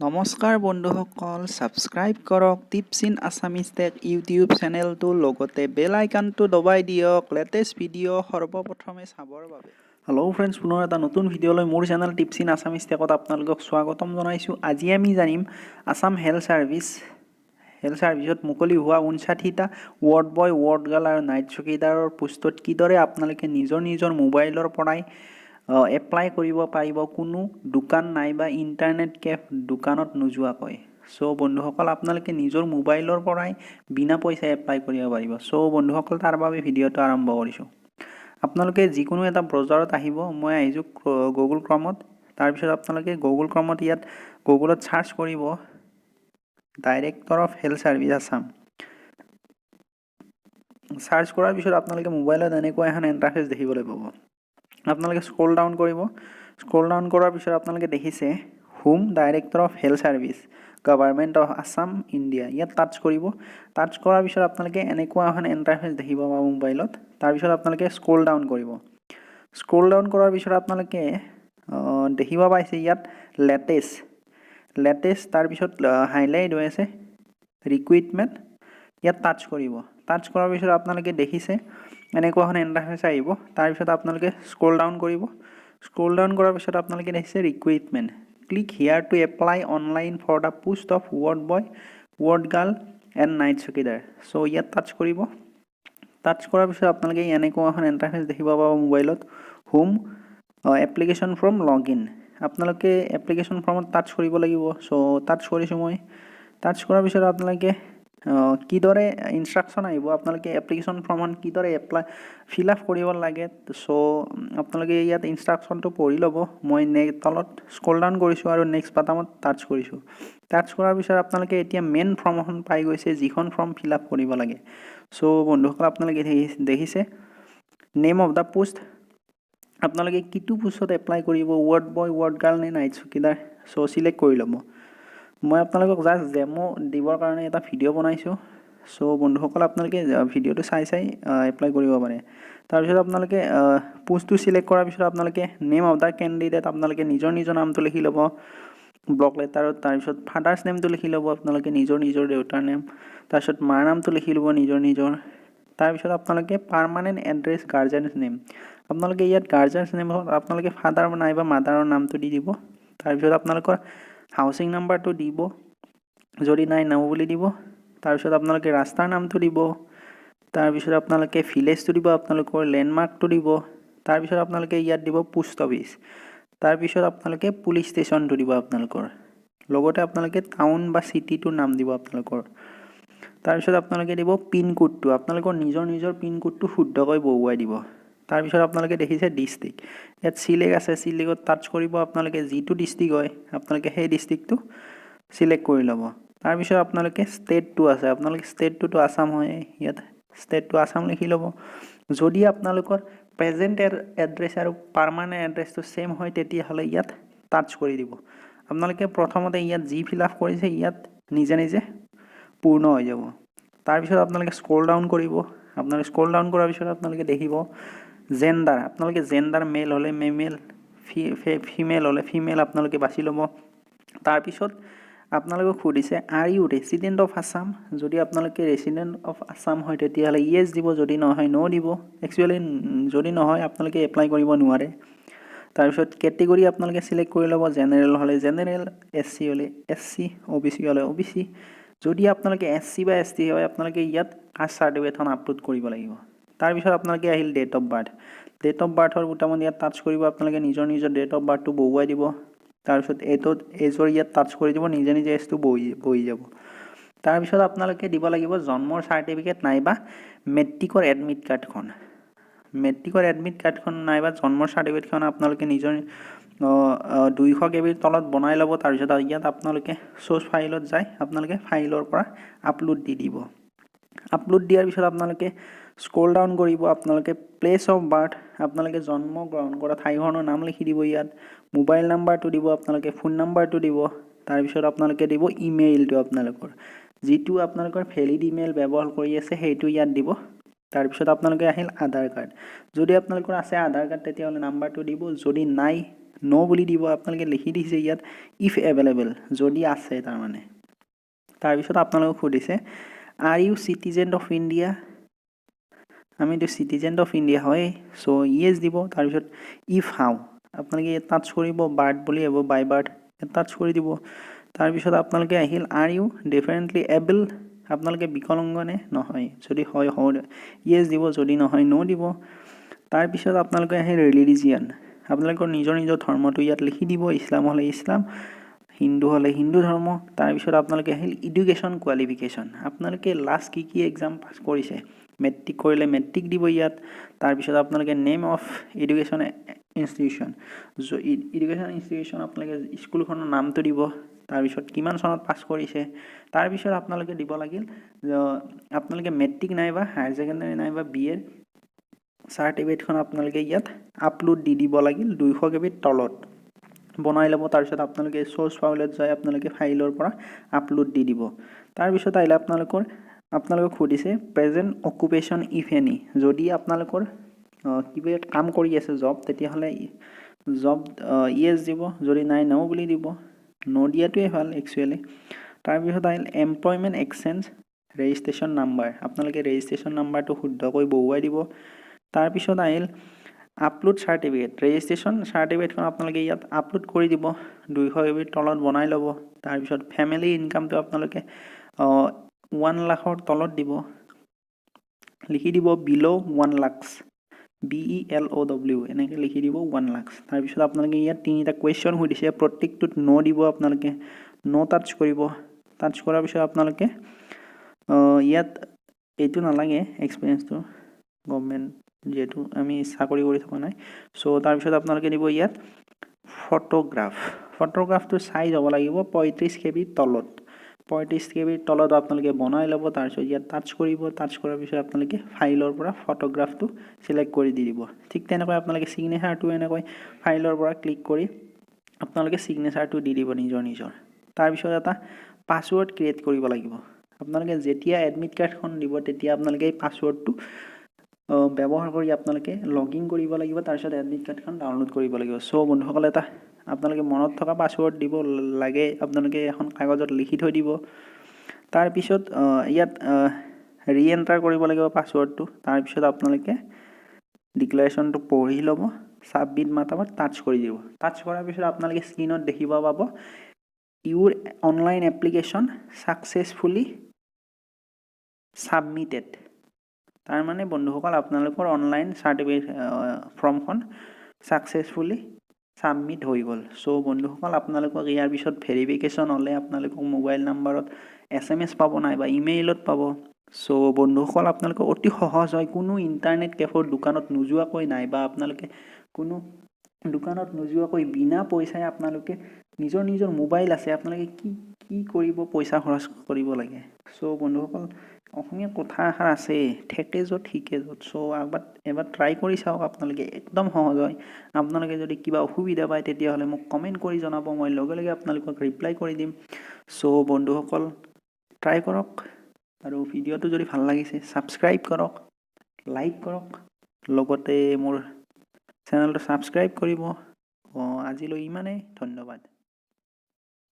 নমস্কাৰ বন্ধুসকল সাবস্ক্ৰাইব কৰক tips in Assamese tech YouTube চেনেলটো লগতে বেল আইকনটো দবাই দিয়ক লেটেষ্ট ভিডিঅ' সৰ্বপ্ৰথমে চাবৰ বাবে হেল্ল' ফ্ৰেণ্ডছ পুনৰ এটা নতুন ভিডিঅ'লৈ মোৰ চেনেল টিপছ ইন আছামিজ টেকত আপোনালোকক স্বাগতম জনাইছোঁ আজি আমি জানিম আছাম হেল্থ চাৰ্ভিছত মুকলি হোৱা 59টা ৱাৰ্ড বয় ৱাৰ্ড গাৰ্ল আৰু নাইট চকীদাৰৰ পোষ্টত কিদৰে আপোনালোকে নিজৰ মোবাইলৰ পৰাই এপ্লাই কৰিব পাৰিব কোনো দোকান নাইবা ইণ্টাৰনেট কেফ দোকানত নোযোৱাকৈ সো বন্ধুসকল আপোনালোকে নিজৰ মোবাইলৰ পৰাই বিনা পইচা এপ্লাই কৰিব পাৰিব সো বন্ধুসকল তাৰ বাবে ভিডিঅ'টো আৰম্ভ কৰিছোঁ আপোনালোকে যিকোনো এটা ব্ৰাউজাৰত আহিব মই আহিছোঁ গুগল ক্ৰমত তাৰ পিছত আপোনালোকে গুগল ক্ৰমত ইয়াত গুগলত সাৰ্চ কৰিব director of health service Assam search কৰাৰ পিছত আপোনালোকে মোবাইলত এনেকুৱা এখন ইন্টাৰফেস দেখিবলৈ পাব আপোনালোকে স্ক্ৰল ডাউন কৰিব স্ক্ৰল ডাউন কৰাৰ পিছত আপোনালোকে দেখিছে home director of health service government of Assam India ইয়াত টাচ কৰিব টাচ কৰাৰ পিছত আপোনালোকে এনেকুৱা এখন ইন্টাৰফেস দেখিব পাব মোবাইলত তাৰ পিছত আপোনালোকে স্ক্ৰল ডাউন কৰিব স্ক্ৰল ডাউন কৰাৰ পিছত আপোনালোকে দেখিব পাইছে ইয়াত লেটেষ্ট তাৰ পিছত হাইলাইট হৈ আছে ৰিক্ৰুইটমেণ্ট ইয়াত টাচ কৰিব টাচ কৰাৰ পিছত আপোনালোকে দেখিছে এনেকুৱা এখন ইন্টাৰফেস আহিব তাৰ পিছত আপোনালোকে স্ক্ৰল ডাউন কৰিব স্ক্ৰল ডাউন কৰাৰ পিছত আপোনালোকে দেখিছে recruitment click here to apply online for the post of ward boy ward girl and night চকীদাৰ সো ইয়াত টাচ কৰিব টাচ কৰাৰ পিছত আপোনালোকে এনেকুৱা এখন ইন্টাৰফেস দেখিব পাব মোবাইলত হোম এপ্লিকেশ্যন ফ্ৰম লগইন আপোনালোকে এপ্লিকেশ্যন ফৰ্মত টাচ কৰিব লাগিব সো টাচ কৰিছোঁ মই টাচ কৰাৰ পিছত আপোনালোকে কিদৰে ইনস্ট্ৰাকশন আহিব আপোনালোকে এপ্লিকেশ্যন ফৰ্মখন কিদৰে ফিল আপ কৰিব লাগে সো আপোনালোকে ইয়াত ইনস্ট্ৰাকশনটো পঢ়ি ল'ব মই তলত স্ক্ৰল ডাউন কৰিছোঁ আৰু নেক্সট বাটনত টাচ কৰিছোঁ টাচ কৰাৰ পিছত আপোনালোকে এতিয়া মেইন ফৰ্মখন পাই গৈছে যিখন ফৰ্ম ফিল আপ কৰিব লাগে সো বন্ধুসকল আপোনালোকে দেখিছে নেম অফ দা পোষ্ট আপোনালোকে কিটো পোষ্টত এপ্লাই কৰিব ৱাৰ্ড বয় ৱাৰ্ড গাৰ্ল নে নাইট চকীদাৰ সো সিলেক্ট কৰি ল'ব মই আপোনালোকক জাস্ট ডেমো দিবৰ কাৰণে এটা ভিডিঅ' বনাইছোঁ সো বন্ধুসকল আপোনালোকে ভিডিঅ'টো চাই এপ্লাই কৰিব পাৰে তাৰপিছত আপোনালোকে পোষ্টটো সিলেক্ট কৰাৰ পিছত আপোনালোকে নেম অফ দা কেণ্ডিডেট আপোনালোকে নিজৰ নামটো লিখি ল'ব ব্লক লেটাৰত তাৰপিছত ফাদাৰ্ছ নেমটো লিখি ল'ব আপোনালোকে নিজৰ দেউতাৰ নেম তাৰপিছত মাৰ নামটো লিখি ল'ব নিজৰ তাৰপিছত আপোনালোকে পাৰ্মানেণ্ট এড্ৰেছ গাৰ্জেনছ নেম আপোনালোকে ইয়াত গাৰ্জেনছ নেমত আপোনালোকে ফাদাৰ নাইবা মাদাৰৰ নামটো দি দিব তাৰপিছত আপোনালোকৰ হাউচিং নাম্বাৰটো দিব যদি নাই নাও বুলি দিব তাৰপিছত আপোনালোকে ৰাস্তাৰ নামটো দিব তাৰপিছত আপোনালোকে ভিলেজটো দিব আপোনালোকৰ লেণ্ডমাৰ্কটো দিব তাৰপিছত আপোনালোকে ইয়াত দিব পোষ্ট অফিচ তাৰপিছত আপোনালোকে পুলিচ ষ্টেচনটো দিব আপোনালোকৰ লগতে আপোনালোকে টাউন বা চিটিটোৰ নাম দিব আপোনালোকৰ তাৰপিছত আপোনালোকে দিব পিন কোডটো আপোনালোকৰ নিজৰ পিন কোডটো শুদ্ধকৈ বহুৱাই দিব তাৰপিছত আপোনালোকে দেখিছে ডিস্ট্ৰিক্ট ইয়াত সিলেক্ট আছে সিলেক্টত টাচ কৰিব আপোনালোকে যিটো ডিস্ট্ৰিক্ট হয় আপোনালোকে সেই ডিস্ট্ৰিক্টটো সিলেক্ট কৰি ল'ব তাৰপিছত আপোনালোকে ষ্টেটটো আছে আপোনালোকে ষ্টেটটো আসাম হয় ইয়াত ষ্টেটটো আসাম লিখি ল'ব যদি আপোনালোকৰ প্ৰেজেন্ট এড্ৰেছ আৰু পাৰ্মানেণ্ট এড্ৰেছটো সেম হয় তেতিয়াহ'লে ইয়াত টাচ কৰি দিব আপোনালোকে প্ৰথমতে ইয়াত যি ফিল আপ কৰিছে ইয়াত নিজে পূৰ্ণ হৈ যাব তাৰপিছত আপোনালোকে স্ক্ৰল ডাউন কৰিব আপোনালোকে স্ক্ৰল ডাউন কৰাৰ পিছত আপোনালোকে দেখিব জেন্ডাৰ আপোনালোকে জেন্ডাৰ মেল হ'লে মেল ফিমেল হ'লে ফিমেল আপোনালোকে বাছি ল'ব তাৰপিছত আপোনালোকক সুধিছে are you resident of Assam যদি আপোনালোকে ৰেচিডেণ্ট অফ আসাম হয় তেতিয়াহ'লে ইয়েছ দিব যদি নহয় নো দিব একচুৱেলি যদি নহয় আপোনালোকে এপ্লাই কৰিব নোৱাৰে তাৰপিছত কেটেগৰী আপোনালোকে সিলেক্ট কৰি ল'ব জেনেৰেল হ'লে জেনেৰেল এছচি হ'লে এছচি ওবিচি হ'লে ওবিচি যদি আপোনালোকে এছচি বা এছটি হয় আপোনালোকে ইয়াত কাষ্ট চাৰ্টিফিকেটখন আপলোড কৰিব লাগিব তাৰপিছত আপোনালোকে আহিল ডেট অফ বাৰ্থৰ বুটামত ইয়াত টাচ কৰিব আপোনালোকে নিজৰ ডেট অফ বাৰ্থটো বহুৱাই দিব তাৰপিছত এজৰ ইয়াত টাচ কৰি দিব নিজে এজটো বহি যাব তাৰপিছত আপোনালোকে দিব লাগিব জন্মৰ চাৰ্টিফিকেট নাইবা মেট্ৰিকৰ এডমিট কাৰ্ডখন নাইবা জন্মৰ চাৰ্টিফিকেটখন আপোনালোকে নিজৰ 200 KB তলত বনাই ল'ব তাৰপিছত ইয়াত আপোনালোকে সোৰ্স ফাইলত যায় আপোনালোকে ফাইলৰ পৰা আপলোড দি দিব আপলোড দিয়াৰ পিছত আপোনালোকে স্ক্ৰল ডাউন কৰিব আপোনালোকে প্লেস অফ বাৰ্থ আপোনালোকে জন্ম গ্ৰহণ কৰা ঠাইখনৰ নাম লিখি দিব ইয়াত মোবাইল নাম্বাৰটো দিব আপোনালোকে ফোন নাম্বাৰটো দিব তাৰপিছত আপোনালোকে দিব ইমেইলটো আপোনালোকৰ যিটো আপোনালোকৰ ভ্যালিড ইমেইল ব্যৱহাৰ কৰি আছে সেইটো ইয়াত দিব তাৰপিছত আপোনালোকে আহিল আধাৰ কাৰ্ড যদি আপোনালোকৰ আছে আধাৰ কাৰ্ড তেতিয়াহ'লে নাম্বাৰটো দিব যদি নাই নো বুলি দিব আপোনালোকে লিখি দিছে ইয়াত ইফ এভেইলেবল যদি আছে তাৰমানে তাৰপিছত আপোনালোকক সুধিছে are you citizen of India আমিতো চিটিজেন অফ ইণ্ডিয়া হয় চ' ইয়েছ দিব তাৰপিছত ইফ হাউ আপোনালোকে ইয়াত টাচ কৰিব বাৰ্থ বুলি আহিব বাই বাৰ্থ ইয়াত টাচ কৰি দিব তাৰপিছত আপোনালোকে আহিল আৰ ইউ ডেফিনেটলি এবল আপোনালোকে বিকলাংগনে নহয় যদি হয় ইয়েছ দিব যদি নহয় নো দিব তাৰপিছত আপোনালোকে আহিল ৰিলিজিয়ান আপোনালোকৰ নিজৰ নিজৰ ধৰ্মটো ইয়াত লিখি দিব ইছলাম হ'লে ইছলাম হিন্দু হ'লে হিন্দু ধৰ্ম তাৰপিছত আপোনালোকে আহিল এডুকেশ্যন কোৱালিফিকেশ্যন আপোনালোকে লাষ্ট কি এক্সাম পাছ কৰিছে মেট্ৰিক কৰিলে মেট্ৰিক দিব ইয়াত তাৰপিছত আপোনালোকে name of education institution education institution আপোনালোকে স্কুলখনৰ নামটো দিব তাৰপিছত কিমান চনত পাছ কৰিছে তাৰপিছত আপোনালোকে দিব লাগিল আপোনালোকে মেট্ৰিক নাইবা হায়াৰ ছেকেণ্ডাৰী নাইবা বি এৰ চাৰ্টিফিকেটখন আপোনালোকে ইয়াত আপলোড দি দিব লাগিল 200 KB তলত বনাই ল'ব তাৰপিছত আপোনালোকে চ'ৰ্চ ফাইলত যায় আপোনালোকে ফাইলৰ পৰা আপলোড দি দিব তাৰপিছত আহিলে আপোনালোকক সুধিছে প্ৰেজেণ্ট অকুপেশ্যন ইফ এনি যদি আপোনালোকৰ কিবা কাম কৰি আছে জব তেতিয়াহ'লে জব ইয়েছ দিব যদি নাই নো বুলি দিব নো দিয়াটোৱে ভাল একচুৱেলি তাৰপিছত আহিল এমপ্লয়মেণ্ট এক্সচেঞ্জ ৰেজিষ্ট্ৰেশ্যন নাম্বাৰ আপোনালোকে ৰেজিষ্ট্ৰেশ্যন নাম্বাৰটো শুদ্ধকৈ বহুৱাই দিব তাৰপিছত আহিল আপলোড চাৰ্টিফিকেট ৰেজিষ্ট্ৰেশ্যন চাৰ্টিফিকেটখন আপোনালোকে ইয়াত আপলোড কৰি দিব 200 KB তলত বনাই ল'ব তাৰপিছত ফেমিলি ইনকামটো আপোনালোকে 1 লাখৰ তলত দিব লিখি দিব বিল' 1 লাখ BELOW এনেকৈ লিখি দিব 1 লাখ তাৰপিছত আপোনালোকে ইয়াত তিনিটা কুৱেশ্যন সুধিছে প্ৰত্যেকটোত নো দিব আপোনালোকে নো টাচ কৰিব টাচ কৰাৰ পিছত আপোনালোকে ইয়াত এইটো নালাগে এক্সপিৰিয়েঞ্চটো গভৰ্ণমেণ্ট যেহেতু আমি চাকৰি কৰি থকা নাই চ' তাৰপিছত আপোনালোকে দিব ইয়াত ফটোগ্ৰাফটো চাইজ হ'ব লাগিব 35 KB তলত 35 KB তলত আপোনালোকে বনাই ল'ব তাৰপিছত ইয়াত টাচ কৰিব টাচ কৰাৰ পিছত আপোনালোকে ফাইলৰ পৰা ফটোগ্ৰাফটো চিলেক্ট কৰি দি দিব ঠিক তেনেকৈ আপোনালোকে ছিগনেচাৰটো এনেকৈ ফাইলৰ পৰা ক্লিক কৰি আপোনালোকে ছিগনেচাৰটো দি দিব নিজৰ তাৰপিছত এটা পাছৱৰ্ড ক্ৰিয়েট কৰিব লাগিব আপোনালোকে যেতিয়া এডমিট কাৰ্ডখন দিব তেতিয়া আপোনালোকে এই পাছৱৰ্ডটো ব্যৱহাৰ কৰি আপোনালোকে লগইন কৰিব লাগিব তাৰপিছত এডমিট কাৰ্ডখন ডাউনলোড কৰিব লাগিব চ' বন্ধুসকল এটা আপোনালোকে মনত থকা পাছৱৰ্ড দিব লাগে আপোনালোকে এখন কাগজত লিখি থৈ দিব তাৰপিছত ইয়াত ৰিএণ্টাৰ কৰিব লাগিব পাছৱৰ্ডটো তাৰপিছত আপোনালোকে ডিক্লেৰেশ্যনটো পঢ়ি ল'ব ছাবমিট মাটামত টাচ কৰি দিব টাচ কৰাৰ পিছত আপোনালোকে স্ক্ৰীনত দেখিব পাব ইউৰ অনলাইন এপ্লিকেশ্যন ছাকচেছফুলি ছাবমিটেড তাৰমানে বন্ধুসকল আপোনালোকৰ অনলাইন চাৰ্টিফিকেট ফৰ্মখন ছাকচেছফুলি ছাবমিট হৈ গ'ল চ' বন্ধুসকল আপোনালোকক ইয়াৰ পিছত ভেৰিফিকেশ্যন হ'লে আপোনালোকক মোবাইল নাম্বাৰত SMS পাব নাইবা ইমেইলত পাব চ' বন্ধুসকল আপোনালোকে অতি সহজ হয় কোনো ইণ্টাৰনেট কেফৰ দোকানত নোযোৱাকৈ নাইবা আপোনালোকে কোনো দোকানত নোযোৱাকৈ বিনা পইচাই আপোনালোকে নিজৰ মোবাইল আছে আপোনালোকে কি কৰিব পইচা খৰচ কৰিব লাগে চ' বন্ধুসকল অসমীয়া কথা এষাৰ আছে ঠেকে য'ত শিকে য'ত চ' এবাৰ ট্ৰাই কৰি চাওক আপোনালোকে একদম সহজ হয় আপোনালোকে যদি কিবা অসুবিধা পায় তেতিয়াহ'লে মোক কমেণ্ট কৰি জনাব মই লগে লগে আপোনালোকক ৰিপ্লাই কৰি দিম চ' বন্ধুসকল ট্ৰাই কৰক আৰু ভিডিঅ'টো যদি ভাল লাগিছে ছাবস্ক্ৰাইব কৰক লাইক কৰক লগতে মোৰ চেনেলটো ছাবস্ক্ৰাইব কৰিব আজিলৈ ইমানেই ধন্যবাদ